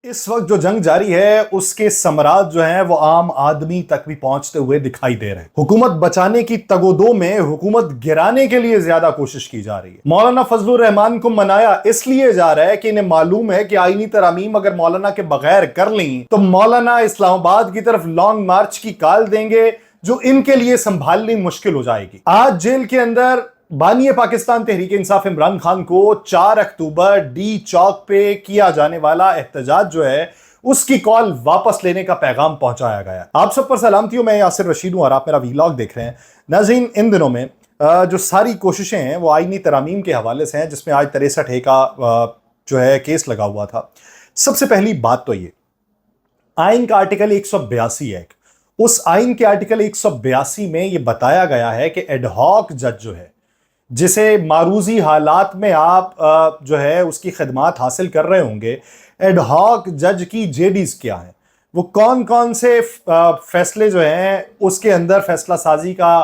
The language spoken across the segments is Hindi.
इस वक्त जो जंग जारी है उसके समरात जो हैं वो आम आदमी तक भी पहुंचते हुए दिखाई दे रहे हैं। हुकूमत बचाने की तगोदो में हुकूमत गिराने के लिए ज्यादा कोशिश की जा रही है। मौलाना फजलुर रहमान को मनाया इसलिए जा रहा है कि इन्हें मालूम है कि आईनी तरमीम अगर मौलाना के बगैर कर ली तो मौलाना इस्लामाबाद की तरफ लॉन्ग मार्च की काल देंगे जो इनके लिए संभालनी मुश्किल हो जाएगी। आज जेल के अंदर बानी पाकिस्तान तहरीक इंसाफ इमरान खान को 4 अक्टूबर डी चौक पे किया जाने वाला एहतजाज जो है उसकी कॉल वापस लेने का पैगाम पहुंचाया गया। आप सब पर सलामती, मैं यासिर रशीद हूं और आप मेरा वीलॉग देख रहे हैं। नाज़रीन, इन दिनों में जो सारी कोशिशें हैं वो आईनी तरामीम के हवाले से हैं, जिसमें आज 63A का जो है केस लगा हुआ था। सबसे पहली बात तो ये आइन का आर्टिकल 182 है। उस आइन के आर्टिकल 182 में यह बताया गया है कि एडहॉक जज जो है, जिसे मारूजी हालात में आप जो है उसकी खिदमात हासिल कर रहे होंगे, एडहॉक जज की जेडीज क्या है, वो कौन कौन से फैसले जो हैं उसके अंदर फैसला साजी का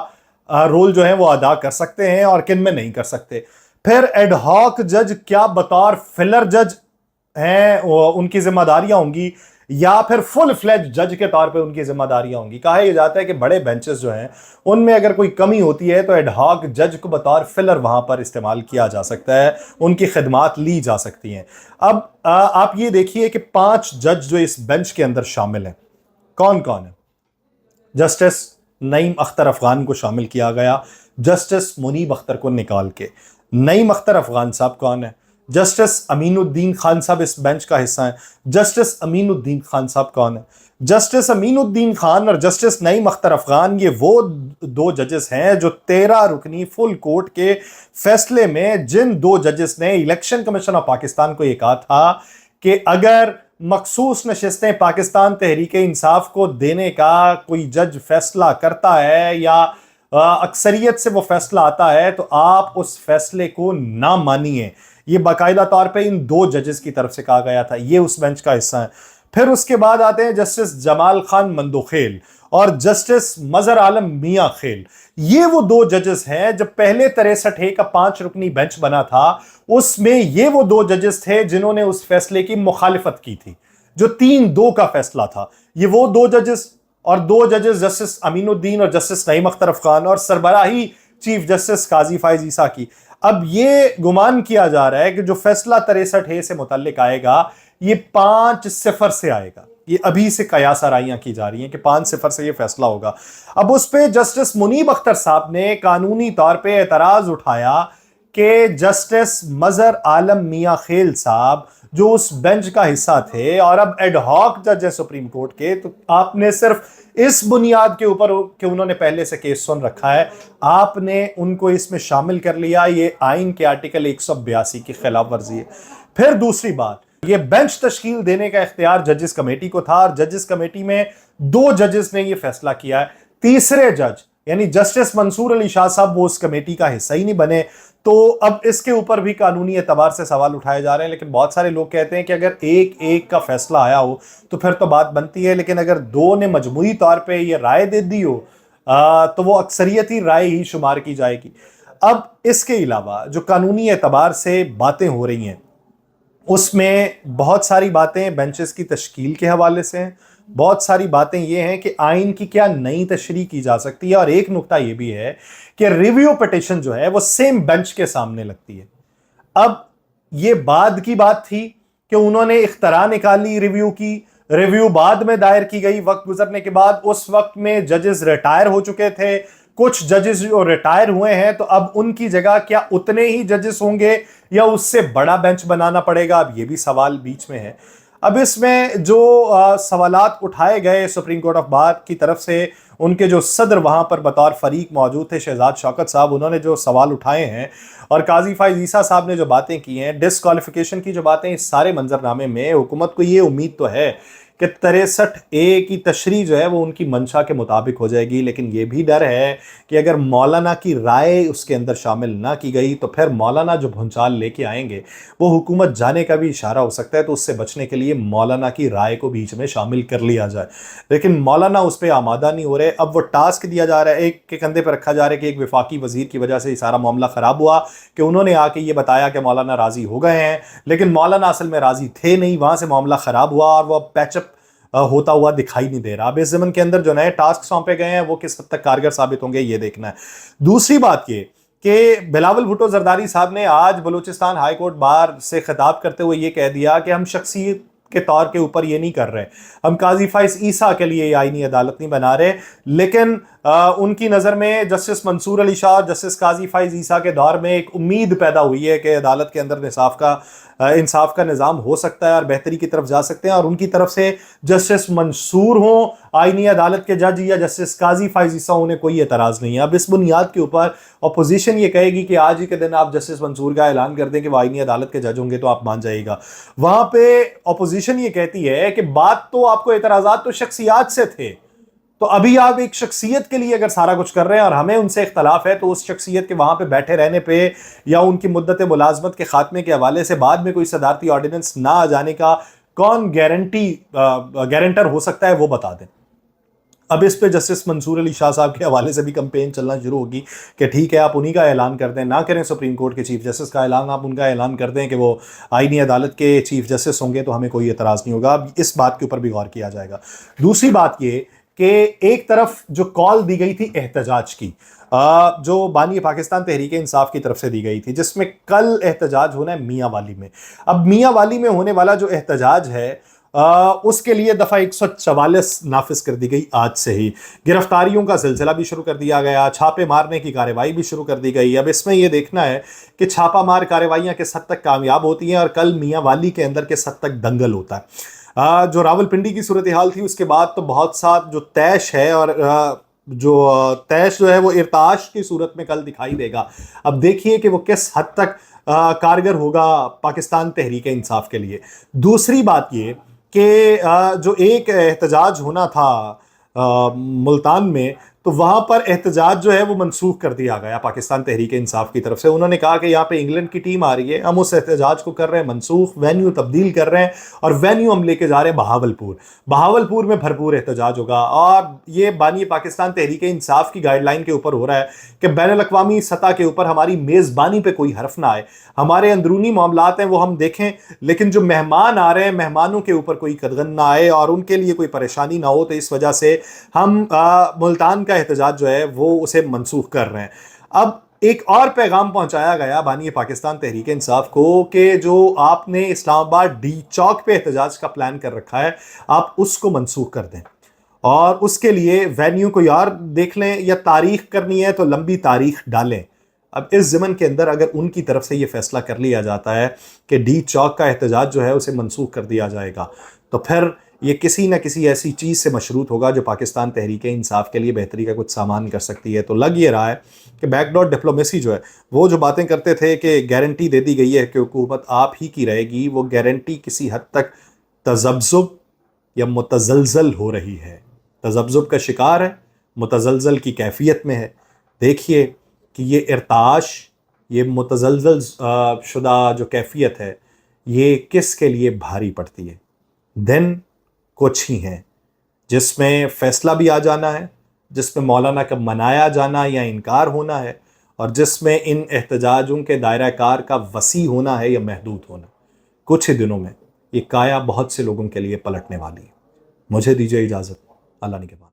रोल जो है वो अदा कर सकते हैं और किन में नहीं कर सकते। फिर एडहॉक जज क्या बतौर फिलर जज हैं उनकी जिम्मेदारियां होंगी या फिर फुल फ्लेज जज के तौर पे उनकी जिम्मेदारियां होंगी। कहा यह जाता है कि बड़े बेंचेस जो हैं उनमें अगर कोई कमी होती है तो एडहॉक जज को बतौर फिलर वहां पर इस्तेमाल किया जा सकता है, उनकी खिदमात ली जा सकती हैं। अब आप ये देखिए कि 5 जज जो इस बेंच के अंदर शामिल हैं, कौन कौन है? जस्टिस नईम अख्तर अफगान को शामिल किया गया, जस्टिस मुनीब अख्तर को निकाल के। नईम अख्तर अफगान साहब कौन है? जस्टिस अमीनुद्दीन खान साहब इस बेंच का हिस्सा है। जस्टिस अमीनुद्दीन खान साहब कौन है? जस्टिस अमीनुद्दीन खान और जस्टिस नईम अख्तर अफगान ये वो 2 जजेस हैं जो 13 रुकनी फुल कोर्ट के फैसले में जिन 2 जजेस ने इलेक्शन कमीशन ऑफ पाकिस्तान को ये कहा था कि अगर मखसूस नशिस्तें पाकिस्तान तहरीक इंसाफ को देने का कोई जज फैसला करता है या अक्सरियत से वो फैसला आता है तो आप उस फैसले को ना मानिए। ये बाकायदा तौर पे इन 2 जजेस की तरफ से कहा गया था। ये उस बेंच का हिस्सा है। फिर उसके बाद आते हैं जस्टिस जमाल खान मंदोखेल और जस्टिस मजहर आलम मियां खेल। ये वो 2 जजेस हैं। जब पहले 63A का 5 रुकनी बेंच बना था उसमें ये वो 2 जजेस थे जिन्होंने उस फैसले की मुखालिफत की थी, जो 3-2 का फैसला था। ये वो 2 जजेस और 2 जजेस जस्टिस अमीनुद्दीन और जस्टिस नईम अख्तर अफगान और सरबराही चीफ जस्टिस काजी फाइज ईसा की। अब ये गुमान किया जा रहा है कि जो फैसला 63A से मुतल्लिक आएगा ये 5-0 से आएगा। ये अभी से कयास आराइयां की जा रही हैं कि 5-0 से ये फैसला होगा। अब उस पे जस्टिस मुनीब अख्तर साहब ने कानूनी तौर पे एतराज उठाया कि जस्टिस मजहर आलम मियां खेल साहब जो उस बेंच का हिस्सा थे और अब एडहॉक जज है सुप्रीम कोर्ट के, तो आपने सिर्फ इस बुनियाद के ऊपर कि उन्होंने पहले से केस सुन रखा है, आपने उनको इसमें शामिल कर लिया। ये आइन के आर्टिकल 182 की खिलाफ वर्जी है। फिर दूसरी बात, ये बेंच तश्कील देने का इख्तियार जजेस कमेटी को था और जजेस कमेटी में 2 जजेस ने ये फैसला किया है। तीसरे जज यानी जस्टिस मंसूर अली शाह साहब वो उस कमेटी का हिस्सा ही नहीं बने। तो अब इसके ऊपर भी कानूनी एतबार से सवाल उठाए जा रहे हैं। लेकिन बहुत सारे लोग कहते हैं कि अगर एक का फैसला आया हो तो फिर तो बात बनती है, लेकिन अगर 2 ने मजमूई तौर पे ये राय दे दी हो तो वो अक्सरियती राय ही शुमार की जाएगी। अब इसके अलावा जो कानूनी एतबार से बातें हो रही हैं उसमें बहुत सारी बातें बेंचेस की तश्कील के हवाले से हैं, बहुत सारी बातें ये हैं कि आइन की क्या नई तशरीह की जा सकती है, और एक नुकता ये भी है कि रिव्यू पिटीशन जो है वो सेम बेंच के सामने लगती है। अब ये बाद की बात थी कि उन्होंने इख्तरा निकाली रिव्यू की, रिव्यू बाद में दायर की गई वक्त गुजरने के बाद। उस वक्त में जजेस रिटायर हो चुके थे, कुछ जजेस जो रिटायर हुए हैं तो अब उनकी जगह क्या उतने ही जजेस होंगे या उससे बड़ा बेंच बनाना पड़ेगा, अब ये भी सवाल बीच में है। अब इसमें जो सवालात उठाए गए सुप्रीम कोर्ट ऑफ बार की तरफ से, उनके जो सदर वहां पर बतौर फरीक मौजूद थे शहजाद शौकत साहब, उन्होंने जो सवाल उठाए हैं और काजी फाइज ईसा साहब ने जो बातें की हैं, डिस्क्वालिफिकेशन की जो बातें, इस सारे मंजरनामे में हुकूमत को ये उम्मीद तो है कि 63A की तशरीह जो है वो उनकी मंशा के मुताबिक हो जाएगी, लेकिन ये भी डर है कि अगर मौलाना की राय उसके अंदर शामिल ना की गई तो फिर मौलाना जो भूंचाल लेके आएंगे वो हुकूमत जाने का भी इशारा हो सकता है। तो उससे बचने के लिए मौलाना की राय को बीच में शामिल कर लिया जाए, लेकिन मौलाना उस पर आमादा नहीं हो रहे। अब वो टास्क दिया जा रहा है, एक के कंधे पर रखा जा रहा है कि एक वफाकी वजीर की वजह से ये सारा मामला खराब हुआ कि उन्होंने आके ये बताया कि मौलाना राजी हो गए हैं, लेकिन मौलाना असल में राजी थे नहीं, वहां से मामला खराब हुआ और वो पैचअप होता हुआ दिखाई नहीं दे रहा। अब इस ज़मन के अंदर जो नए टास्क सौंपे गए हैं वो किस हद तक कारगर साबित होंगे ये देखना है। दूसरी बात ये कि बिलावल भुट्टो जरदारी साहब ने आज बलूचिस्तान हाई कोर्ट बार से खिताब करते हुए ये कह दिया कि हम शख्सियत के तौर के ऊपर ये नहीं कर रहे, हम काजी फाइज ईसा के लिए आईनी अदालत नहीं बना रहे, लेकिन उनकी नज़र में जस्टिस मंसूर अली शाह और जस्टिस काजी फाइज ईसा के दौर में एक उम्मीद पैदा हुई है कि अदालत के अंदर इंसाफ का निज़ाम हो सकता है और बेहतरी की तरफ जा सकते हैं। और उनकी तरफ से जस्टिस मंसूर हों आईनी अदालत के जज या जस्टिस काजी फाइज ईसा, उन्हें कोई एतराज़ नहीं है। अब इस बुनियाद के ऊपर अपोजिशन ये कहेगी कि आज ही के दिन आप जस्टिस मंसूर का ऐलान कर दें कि वो आईनी अदालत के जज होंगे तो आप मान जाइएगा। वहां पे अपोजिशन ये कहती है कि बात तो आपको एतराज़ात तो शख्सियात से थे, तो अभी आप एक शख्सियत के लिए अगर सारा कुछ कर रहे हैं और हमें उनसे इख्तलाफ है, तो उस शख्सियत के वहां पे बैठे रहने पे या उनकी मुद्दत मुलाजमत के खात्मे के हवाले से बाद में कोई सदारती ऑर्डिनेंस ना आ जाने का कौन गारंटर हो सकता है वो बता दें। अब इस पे जस्टिस मंसूर अली शाह साहब के हवाले से भी कंपेन चलना शुरू होगी कि ठीक है आप उन्हीं का ऐलान कर दें, ना करें सुप्रीम कोर्ट के चीफ जस्टिस का ऐलान, आप उनका ऐलान कर दें कि वो आईनी अदालत के चीफ जस्टिस होंगे तो हमें कोई एतराज़ नहीं होगा। अब इस बात के ऊपर भी गौर किया जाएगा। दूसरी बात ये कि एक तरफ जो कॉल दी गई थी एहतजाज की, जो बानी पाकिस्तान तहरीक इंसाफ की तरफ से दी गई थी, जिसमें कल एहतजाज होना है मियाँ वाली में। अब मियाँ वाली में होने वाला जो एहतजाज है उसके लिए दफ़ा 144 नाफिज कर दी गई आज से ही। गिरफ्तारियों का सिलसिला भी शुरू कर दिया गया, छापे मारने की कार्रवाई भी शुरू कर दी गई। अब इसमें यह देखना है कि छापा मार कार्रवाइयाँ किस हद तक कामयाब होती हैं और कल मियाँ वाली के अंदर किस हद तक दंगल होता है। जो रावलपिंडी की सूरत हाल थी उसके बाद तो बहुत सा जो तैश है और जो तैश जो है वो इर्ताश की सूरत में कल दिखाई देगा। अब देखिए कि वो किस हद तक कारगर होगा पाकिस्तान तहरीक इंसाफ के लिए। दूसरी बात ये कि जो एक एहतजाज होना था मुल्तान में, तो वहां पर एहतजाज जो है वो मनसूख कर दिया गया पाकिस्तान तहरीक इंसाफ की तरफ से। उन्होंने कहा कि यहाँ पे इंग्लैंड की टीम आ रही है, हम उस एहतजाज को कर रहे हैं मनसूख, वेन्यू तब्दील कर रहे हैं और वेन्यू हम लेके जा रहे हैं बहावलपुर में भरपूर एहतजाज होगा। और ये बानी पाकिस्तान तहरीक इंसाफ की गाइडलाइन के ऊपर हो रहा है कि बैनुल अक़वामी सतह के ऊपर हमारी मेज़बानी पे कोई हर्फ ना आए, हमारे अंदरूनी मामलात हैं वो हम देखें, लेकिन जो मेहमान आ रहे हैं मेहमानों के ऊपर कोई कदगन ना आए और उनके लिए कोई परेशानी ना हो। तो इस वजह से हम मुल्तान का एहतजाज जो है वो उसे मनसूख कर रहे हैं। अब एक और पैगाम पहुंचाया गया बानी पाकिस्तान तहरीक इंसाफ को कि जो आपने इस्लामाबाद डी चौक पे एहतजाज का प्लान कर रखा है आप उसको मनसूख कर दें और उसके लिए वेन्यू को यार देख लें, या तारीख करनी है तो लंबी तारीख डालें। अब इस ज़मन के अंदर अगर उनकी तरफ से ये फैसला कर लिया जाता है कि डी चौक का एहतजाज जो है उसे मनसूख कर दिया जाएगा, तो फिर ये किसी न किसी ऐसी चीज़ से मशरूत होगा जो पाकिस्तान तहरीक इंसाफ के लिए बेहतरी का कुछ सामान कर सकती है। तो लग ये रहा है कि बैकडोर डिप्लोमेसी जो है, वो जो बातें करते थे कि गारंटी दे दी गई है कि हुकूमत आप ही की रहेगी, वो गारंटी किसी हद तक तज़ब्ज़ुब या मुतज़लज़ल हो रही है, तज़ब्ज़ुब का शिकार है, मुतज़लज़ल की कैफियत में है। देखिए कि ये इर्ताश, ये मुतज़लज़ल शुदा जो कैफियत है, ये किसके लिए भारी पड़ती है। दिन कुछ ही हैं जिसमें फ़ैसला भी आ जाना है, जिसमें मौलाना का मनाया जाना या इनकार होना है, और जिसमें इन एहतजाजों के दायरा कार का वसी होना है या महदूद होना। कुछ ही दिनों में ये काया बहुत से लोगों के लिए पलटने वाली है। मुझे दीजिए इजाज़त, अल्लाह निगहबान।